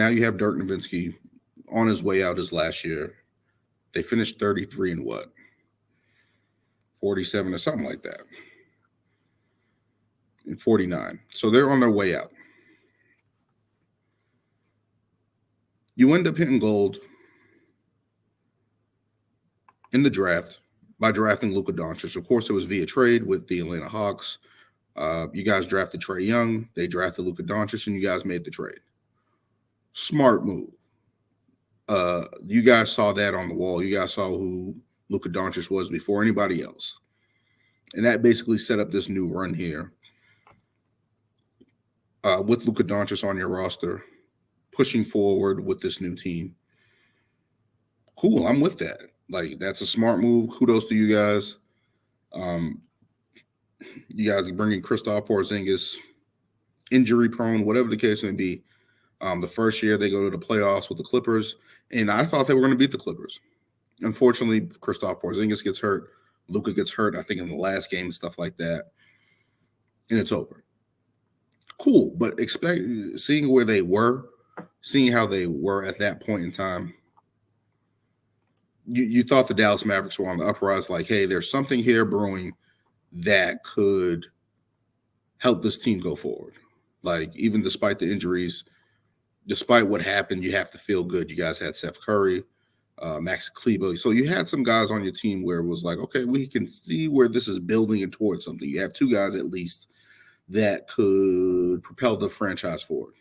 Now you have Dirk Nowitzki on his way out his last year. They finished 33 and what? 47 or something like that. And 49. So they're on their way out. You end up hitting gold in the draft by drafting Luka Doncic. Of course, it was via trade with the Atlanta Hawks. You guys drafted Trae Young. They drafted Luka Doncic, and you guys made the trade. Smart move. You guys saw that on the wall. You guys saw who Luka Doncic was before anybody else. And that basically set up this new run here with Luka Doncic on your roster, pushing forward with this new team. Cool, I'm with that. Like, that's a smart move. Kudos to you guys. You guys are bringing Kristaps Porzingis, injury prone, whatever the case may be. The first year they go to the playoffs with the Clippers, and I thought they were going to beat the Clippers. Unfortunately, Kristaps Porzingis gets hurt. Luka gets hurt, I think, in the last game and stuff like that. And it's over. Cool, but seeing where they were, seeing how they were at that point in time, you thought the Dallas Mavericks were on the uprise, like, hey, there's something here brewing that could help this team go forward. Like, even despite the injuries, despite what happened, you have to feel good. You guys had Seth Curry, Max Kleber. So you had some guys on your team where it was like, okay, we can see where this is building and towards something. You have two guys at least that could propel the franchise forward.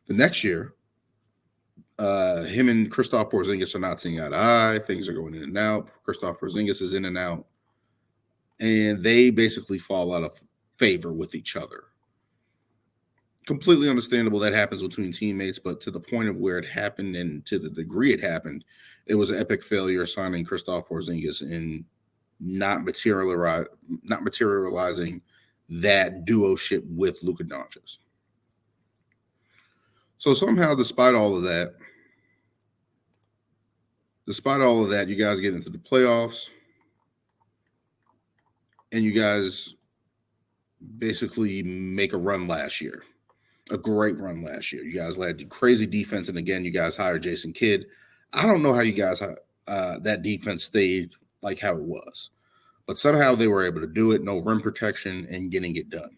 The next year, him and Kristaps Porzingis are not seeing eye to eye. Things are going in and out. Kristaps Porzingis is in and out. And they basically fall out of favor with each other. Completely understandable that happens between teammates, but to the point of where it happened and to the degree it happened, it was an epic failure signing Kristaps Porzingis and not materializing that duo-ship with Luka Doncic. So somehow, despite all of that, you guys get into the playoffs, and you guys basically make a run last year. A great run last year. You guys led crazy defense, and again, you guys hired Jason Kidd. I don't know how you guys that defense stayed like how it was, but somehow they were able to do it. No rim protection and getting it done.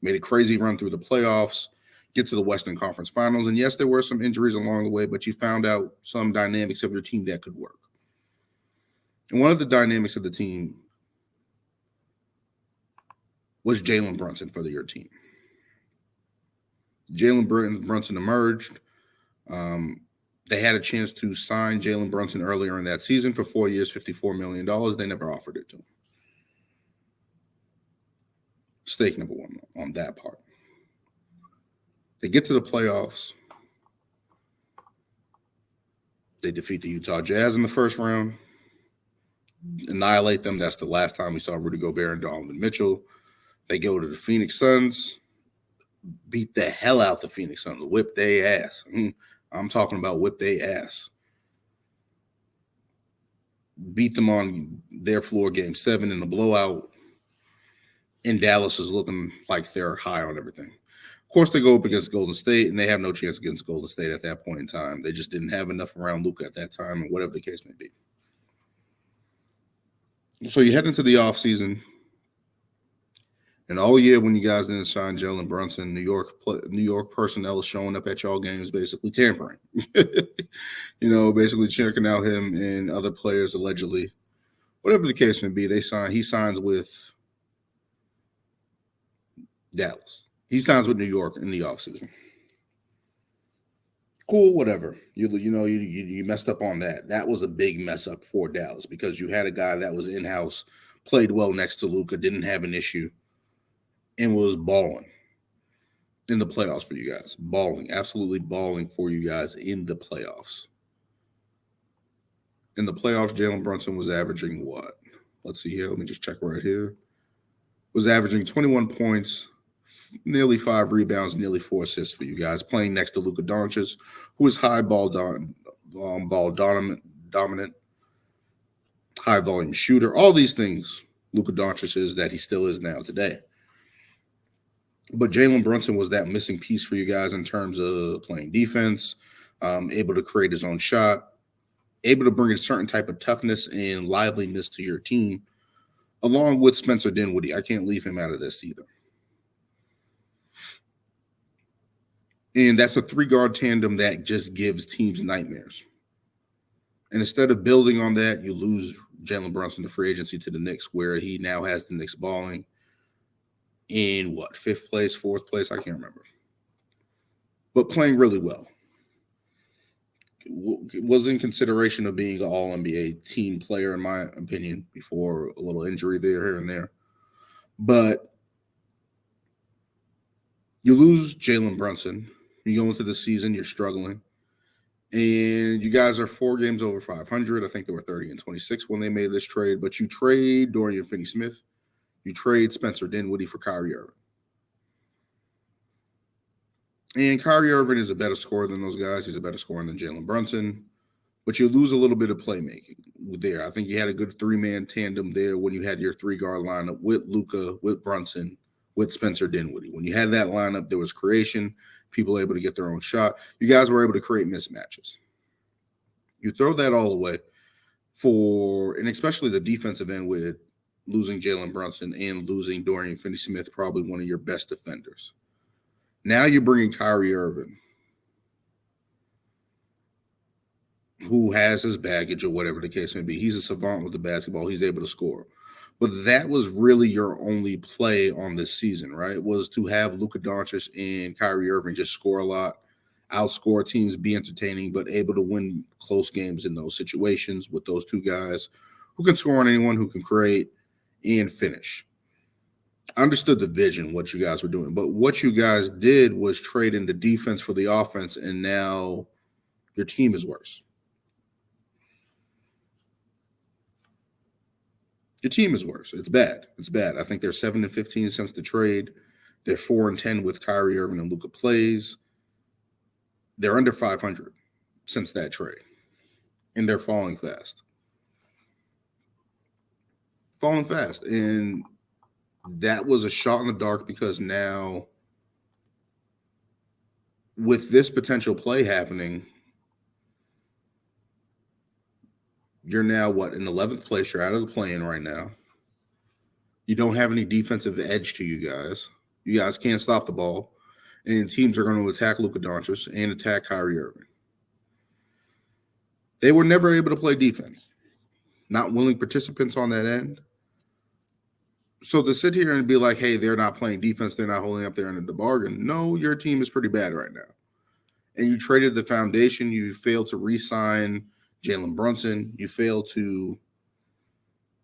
Made a crazy run through the playoffs, get to the Western Conference Finals, and yes, there were some injuries along the way, but you found out some dynamics of your team that could work. And one of the dynamics of the team was Jalen Brunson for your team. Jalen Brunson emerged. They had a chance to sign Jalen Brunson earlier in that season for 4 years, $54 million. They never offered it to him. Mistake number one on that part. They get to the playoffs. They defeat the Utah Jazz in the first round. Annihilate them. That's the last time we saw Rudy Gobert and Donovan Mitchell. They go to the Phoenix Suns. Beat the hell out the Phoenix Suns. Whip their ass. I'm talking about whip their ass. Beat them on their floor, game 7 in the blowout. And Dallas is looking like they're high on everything. Of course, they go up against Golden State, and they have no chance against Golden State at that point in time. They just didn't have enough around Luka at that time, and whatever the case may be. So you head into the offseason. And all year when you guys didn't sign Jalen Brunson, New York personnel is showing up at y'all games basically tampering. Basically checking out him and other players allegedly. Whatever the case may be, he signs with Dallas. He signs with New York in the offseason. Cool, whatever. You messed up on that. That was a big mess up for Dallas because you had a guy that was in-house, played well next to Luka, didn't have an issue, and was balling in the playoffs for you guys. Balling, absolutely balling for you guys in the playoffs. In the playoffs, Jalen Brunson was averaging what? Let's see here. Let me just check right here. Was averaging 21 points, nearly 5 rebounds, nearly 4 assists for you guys, playing next to Luka Doncic, who is high ball dominant, high volume shooter. All these things Luka Doncic is that he still is now today. But Jalen Brunson was that missing piece for you guys in terms of playing defense, able to create his own shot, able to bring a certain type of toughness and liveliness to your team, along with Spencer Dinwiddie. I can't leave him out of this either. And that's a 3-guard tandem that just gives teams nightmares. And instead of building on that, you lose Jalen Brunson to free agency to the Knicks, where he now has the Knicks balling in what, 5th place, 4th place? I can't remember. But playing really well. Was in consideration of being an All-NBA team player, in my opinion, before a little injury there, here and there. But you lose Jalen Brunson. You go into the season, you're struggling. And you guys are 4 games over 500. I think they were 30-26 when they made this trade. But you trade Dorian Finney-Smith. You trade Spencer Dinwiddie for Kyrie Irving. And Kyrie Irving is a better scorer than those guys. He's a better scorer than Jalen Brunson. But you lose a little bit of playmaking there. I think you had a good 3-man tandem there when you had your 3-guard lineup with Luka, with Brunson, with Spencer Dinwiddie. When you had that lineup, there was creation, people able to get their own shot. You guys were able to create mismatches. You throw that all away and especially the defensive end with losing Jalen Brunson and losing Dorian Finney-Smith, probably one of your best defenders. Now you're bringing Kyrie Irving, who has his baggage or whatever the case may be. He's a savant with the basketball. He's able to score. But that was really your only play on this season, right? Was to have Luka Doncic and Kyrie Irving just score a lot, outscore teams, be entertaining, but able to win close games in those situations with those 2 guys who can score on anyone, who can create and finish. I understood the vision, what you guys were doing. But what you guys did was trade in the defense for the offense, and now your team is worse. Your team is worse. It's bad. It's bad. I think they're 7-15 since the trade. They're 4-10 with Kyrie Irving and Luka plays. They're under 500 since that trade. And they're falling fast. And that was a shot in the dark, because now with this potential play happening, you're now, in 11th place? You're out of the play-in right now. You don't have any defensive edge to you guys. You guys can't stop the ball. And teams are going to attack Luka Doncic and attack Kyrie Irving. They were never able to play defense. Not willing participants on that end. So to sit here and be like, hey, they're not playing defense, they're not holding up their end of the bargain. No, your team is pretty bad right now. And you traded the foundation. You failed to re-sign Jalen Brunson. You failed to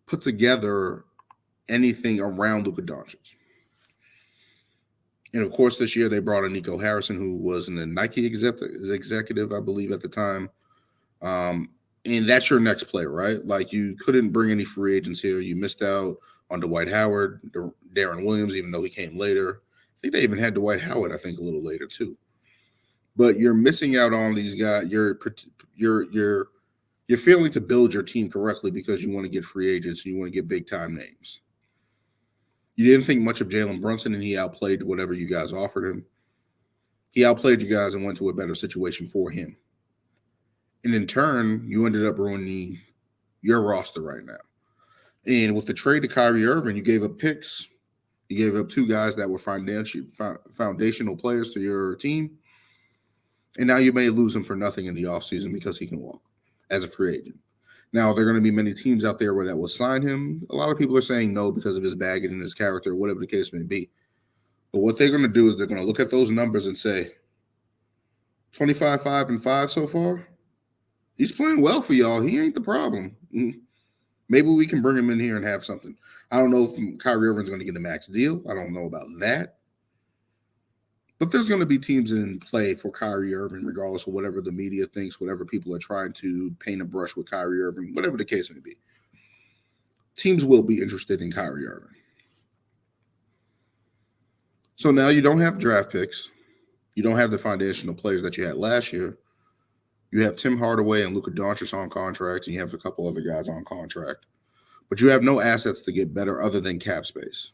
put together anything around Luka Doncic. And, of course, this year they brought in Nico Harrison, who was in the Nike executive, I believe, at the time. And that's your next player, right? Like, you couldn't bring any free agents here. You missed out on Dwight Howard, Darren Williams, even though he came later. I think they even had Dwight Howard, I think, a little later too. But you're missing out on these guys. You're failing to build your team correctly because you want to get free agents and you want to get big-time names. You didn't think much of Jalen Brunson, and he outplayed whatever you guys offered him. He outplayed you guys and went to a better situation for him. And in turn, you ended up ruining your roster right now. And with the trade to Kyrie Irving, you gave up picks. You gave up 2 guys that were foundational players to your team. And now you may lose him for nothing in the offseason because he can walk as a free agent. Now, are there going to be many teams out there where that will sign him? A lot of people are saying no because of his baggage and his character, whatever the case may be. But what they're going to do is they're going to look at those numbers and say, 25, 5, and 5 so far? He's playing well for y'all. He ain't the problem. Maybe we can bring him in here and have something. I don't know if Kyrie Irving's going to get a max deal. I don't know about that. But there's going to be teams in play for Kyrie Irving, regardless of whatever the media thinks, whatever people are trying to paint a brush with Kyrie Irving, whatever the case may be. Teams will be interested in Kyrie Irving. So now you don't have draft picks. You don't have the foundational players that you had last year. You have Tim Hardaway and Luka Doncic on contract, and you have a couple other guys on contract. But you have no assets to get better other than cap space.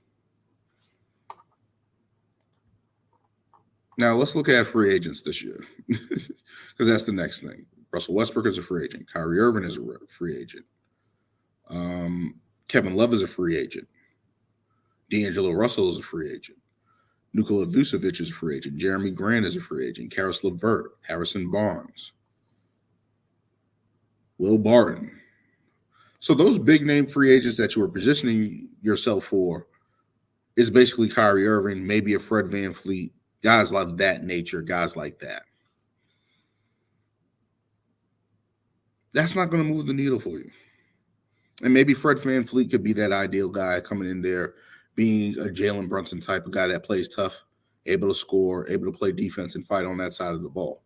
Now let's look at free agents this year, because that's the next thing. Russell Westbrook is a free agent. Kyrie Irving is a free agent. Kevin Love is a free agent. D'Angelo Russell is a free agent. Nikola Vucevic is a free agent. Jeremy Grant is a free agent. Karis LeVert, Harrison Barnes, Will Barton. So those big name free agents that you were positioning yourself for is basically Kyrie Irving, maybe a Fred VanVleet, guys like that nature, guys like that. That's not going to move the needle for you. And maybe Fred VanVleet could be that ideal guy coming in there, being a Jalen Brunson type of guy that plays tough, able to score, able to play defense and fight on that side of the ball.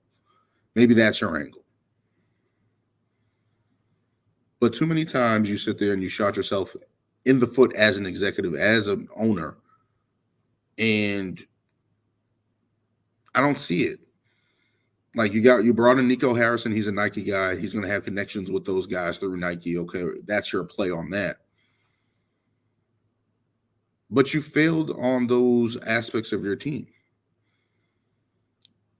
Maybe that's your angle. But too many times you sit there and you shot yourself in the foot as an executive, as an owner, and I don't see it. Like you brought in Nico Harrison. He's a Nike guy. He's going to have connections with those guys through Nike. Okay, that's your play on that. But you failed on those aspects of your team.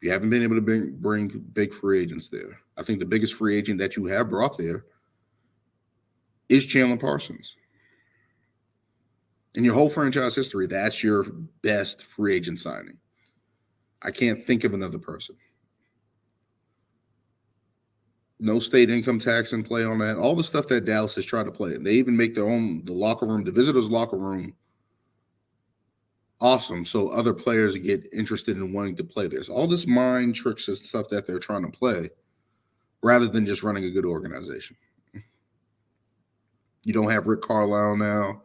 You haven't been able to bring big free agents there. I think the biggest free agent that you have brought there is Chandler Parsons. In your whole franchise history, that's your best free agent signing. I can't think of another person. No state income tax in play on that. All the stuff that Dallas has tried to play. They even make the locker room, the visitors' locker room, awesome. So other players get interested in wanting to play this. All this mind tricks and stuff that they're trying to play rather than just running a good organization. You don't have Rick Carlisle now.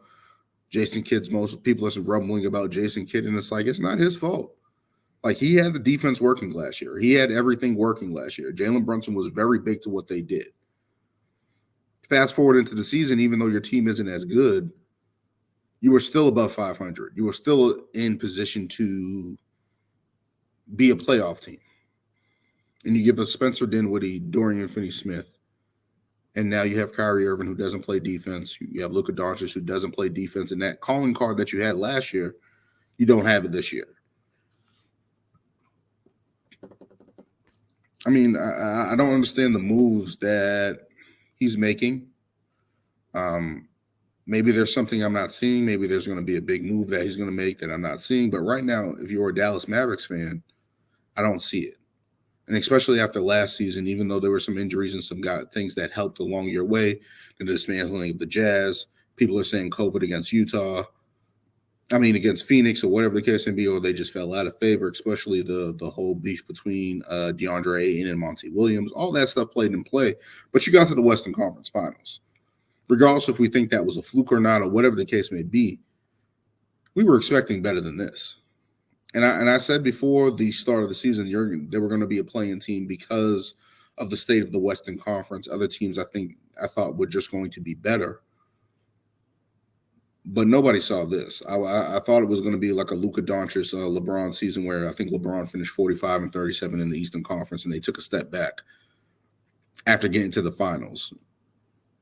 Jason Kidd's, most people are rumbling about Jason Kidd, and it's like, it's not his fault. Like, he had the defense working last year. He had everything working last year. Jalen Brunson was very big to what they did. Fast forward into the season, even though your team isn't as good, you were still above 500. You were still in position to be a playoff team. And you give us Spencer Dinwiddie, Dorian Finney-Smith, and now you have Kyrie Irving, who doesn't play defense. You have Luka Doncic, who doesn't play defense. And that calling card that you had last year, you don't have it this year. I mean, I don't understand the moves that he's making. Maybe there's something I'm not seeing. Maybe there's going to be a big move that he's going to make that I'm not seeing. But right now, if you're a Dallas Mavericks fan, I don't see it. And especially after last season, even though there were some injuries and some things that helped along your way, the dismantling of the Jazz, people are saying COVID against against Phoenix or whatever the case may be, or they just fell out of favor, especially the whole beef between DeAndre Ayton and Monty Williams. All that stuff played in play. But you got to the Western Conference Finals. Regardless if we think that was a fluke or not, or whatever the case may be, we were expecting better than this. And I said before the start of the season, they were going to be a playing team because of the state of the Western Conference. Other teams, I thought were just going to be better. But nobody saw this. I thought it was going to be like a Luka Doncic, LeBron season where I think LeBron finished 45 and 37 in the Eastern Conference, and they took a step back after getting to the finals.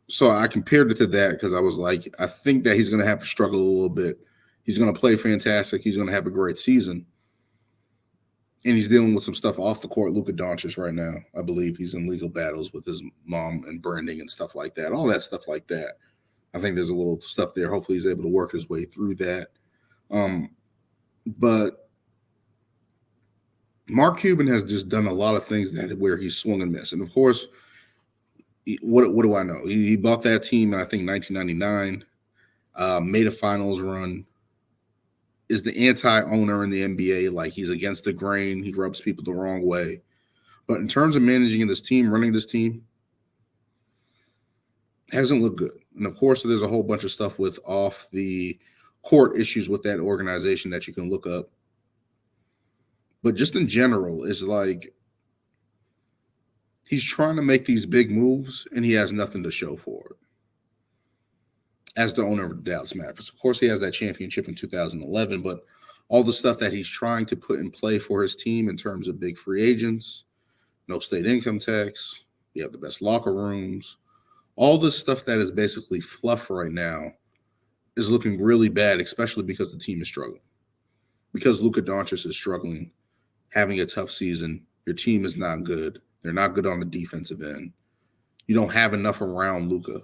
So I compared it to that because I was like, I think that he's going to have to struggle a little bit. He's going to play fantastic. He's going to have a great season. And he's dealing with some stuff off the court. Luka Doncic right now, I believe he's in legal battles with his mom and branding and stuff like that. All that stuff like that. I think there's a little stuff there. Hopefully he's able to work his way through that. But Mark Cuban has just done a lot of things where he's swung and missed. And, of course, what do I know? He bought that team in, I think, 1999, made a finals run, is the anti-owner in the NBA. Like, he's against the grain. He rubs people the wrong way. But in terms of managing this team, running this team, hasn't looked good. And, of course, there's a whole bunch of stuff with off the court issues with that organization that you can look up. But just in general, it's like he's trying to make these big moves, and he has nothing to show for it as the owner of the Dallas Mavericks. Of course, he has that championship in 2011, but all the stuff that he's trying to put in play for his team in terms of big free agents, no state income tax, you have the best locker rooms, all this stuff that is basically fluff right now is looking really bad, especially because the team is struggling. Because Luka Doncic is struggling, having a tough season. Your team is not good. They're not good on the defensive end. You don't have enough around Luka.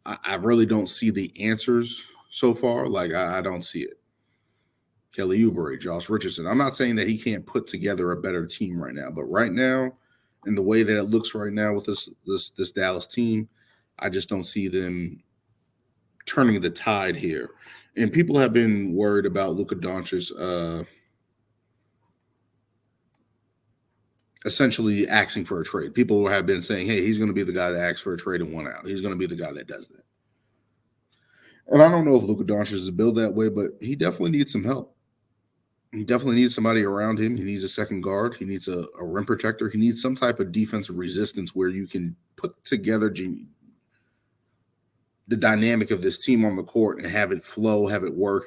I really don't see the answers so far. Like, I don't see it. Kelly Oubre, Josh Richardson. I'm not saying that he can't put together a better team right now, but right now, in the way that it looks right now with this Dallas team, I just don't see them turning the tide here. And people have been worried about Luka Doncic essentially asking for a trade. People have been saying, hey, he's going to be the guy that asks for a trade and 1 out. He's going to be the guy that does that. And I don't know if Luka Doncic is built that way, but he definitely needs some help. He definitely needs somebody around him. He needs a second guard. He needs a rim protector. He needs some type of defensive resistance where you can put together the dynamic of this team on the court and have it flow, have it work,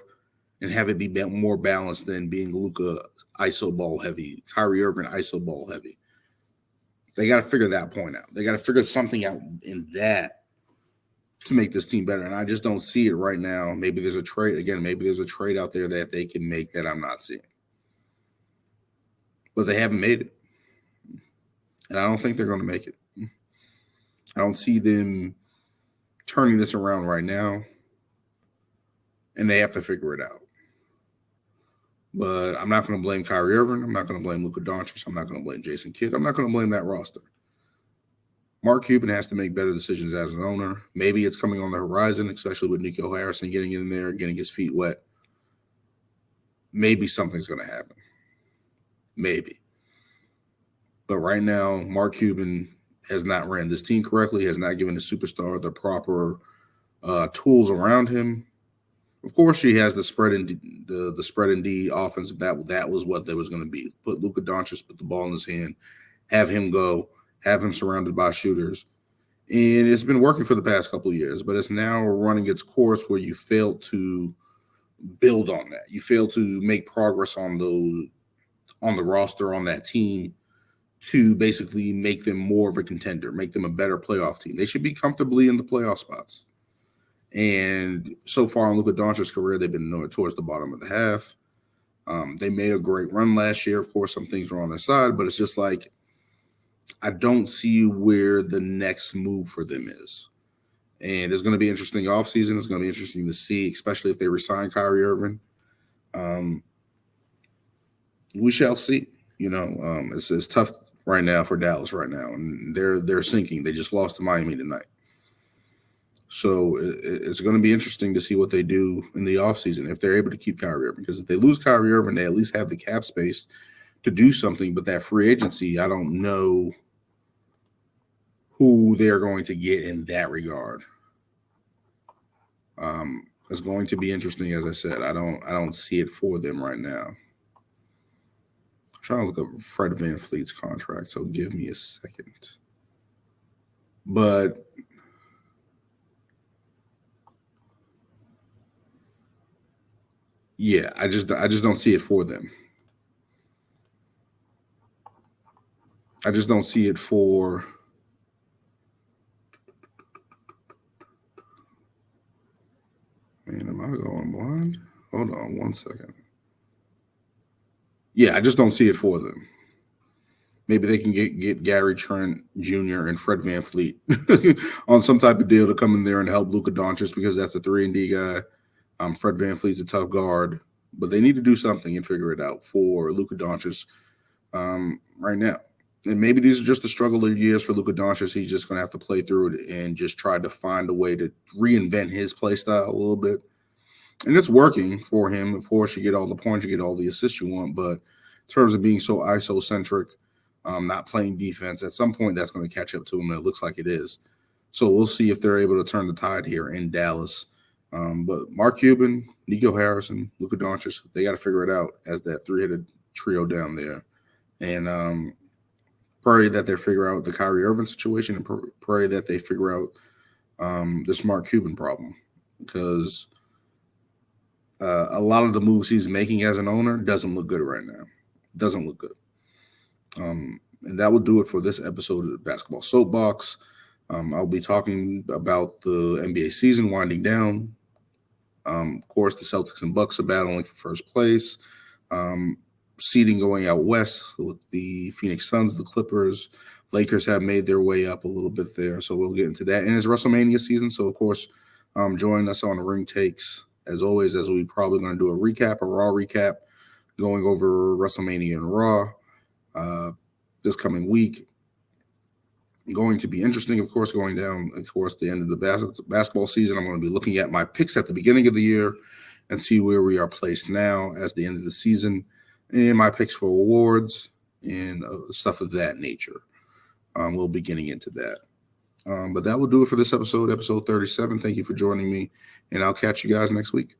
and have it be more balanced than being Luka ISO ball heavy, Kyrie Irving ISO ball heavy. They got to figure that point out. They got to figure something out in that to make this team better. And I just don't see it right now. Maybe there's a trade. Again, maybe there's a trade out there that they can make that I'm not seeing. But they haven't made it. And I don't think they're going to make it. I don't see them turning this around right now. And they have to figure it out. But I'm not going to blame Kyrie Irving. I'm not going to blame Luka Doncic. I'm not going to blame Jason Kidd. I'm not going to blame that roster. Mark Cuban has to make better decisions as an owner. Maybe it's coming on the horizon, especially with Nico Harrison getting in there, getting his feet wet. Maybe something's going to happen. Maybe. But right now, Mark Cuban has not ran this team correctly, has not given the superstar the proper tools around him. Of course, he has the spread and the spread and D offense. That was what there was going to be. Put Luka Doncic, put the ball in his hand, have him go, have him surrounded by shooters. And it's been working for the past couple of years, but it's now running its course where you failed to build on that. You failed to make progress on the roster, on that team, to basically make them more of a contender, make them a better playoff team. They should be comfortably in the playoff spots. And so far in Luka Doncic's career, they've been towards the bottom of the half. They made a great run last year. Of course, some things were on their side, but it's just like, I don't see where the next move for them is. And it's going to be interesting offseason. It's going to be interesting to see, especially if they resign Kyrie Irving. We shall see. It's tough right now for Dallas right now, and they're sinking. They just lost to Miami tonight. So it's going to be interesting to see what they do in the offseason if they're able to keep Kyrie Irving. Because if they lose Kyrie Irving, they at least have the cap space to do something. But that free agency, I don't know who they're going to get in that regard. It's going to be interesting, as I said. I don't see it for them right now. I'm trying to look up Fred VanVleet's contract, so give me a second. But yeah, I just don't see it for them. I just don't see it for man, am I going blind? Hold on 1 second. Yeah, I just don't see it for them. Maybe they can get Gary Trent Jr. and Fred VanVleet on some type of deal to come in there and help Luka Doncic because that's a 3-and-D guy. Fred VanVleet's a tough guard, but they need to do something and figure it out for Luka Doncic right now. And maybe these are just the struggle of years for Luka Doncic. He's just going to have to play through it and just try to find a way to reinvent his play style a little bit. And it's working for him. Of course, you get all the points, you get all the assists you want, but in terms of being so ISO-centric, not playing defense, at some point that's going to catch up to him, and it looks like it is. So we'll see if they're able to turn the tide here in Dallas. But Mark Cuban, Nico Harrison, Luka Doncic, they got to figure it out as that three-headed trio down there. And pray that they figure out the Kyrie Irving situation and pray that they figure out this Mark Cuban problem, because a lot of the moves he's making as an owner doesn't look good right now. Doesn't look good. And that will do it for this episode of the Basketball Soapbox. I'll be talking about the NBA season winding down. Of course, the Celtics and Bucks are battling for first place. seeding going out west with the Phoenix Suns, the Clippers. Lakers have made their way up a little bit there, so we'll get into that. And it's WrestleMania season, so of course, join us on the Ring Takes as always, as we probably going to do a Raw recap, going over WrestleMania and Raw this coming week. Going to be interesting, of course, going down, of course, the end of the basketball season. I'm going to be looking at my picks at the beginning of the year and see where we are placed now as the end of the season, and my picks for awards and stuff of that nature. We'll be getting into that. But that will do it for this episode 37. Thank you for joining me, and I'll catch you guys next week.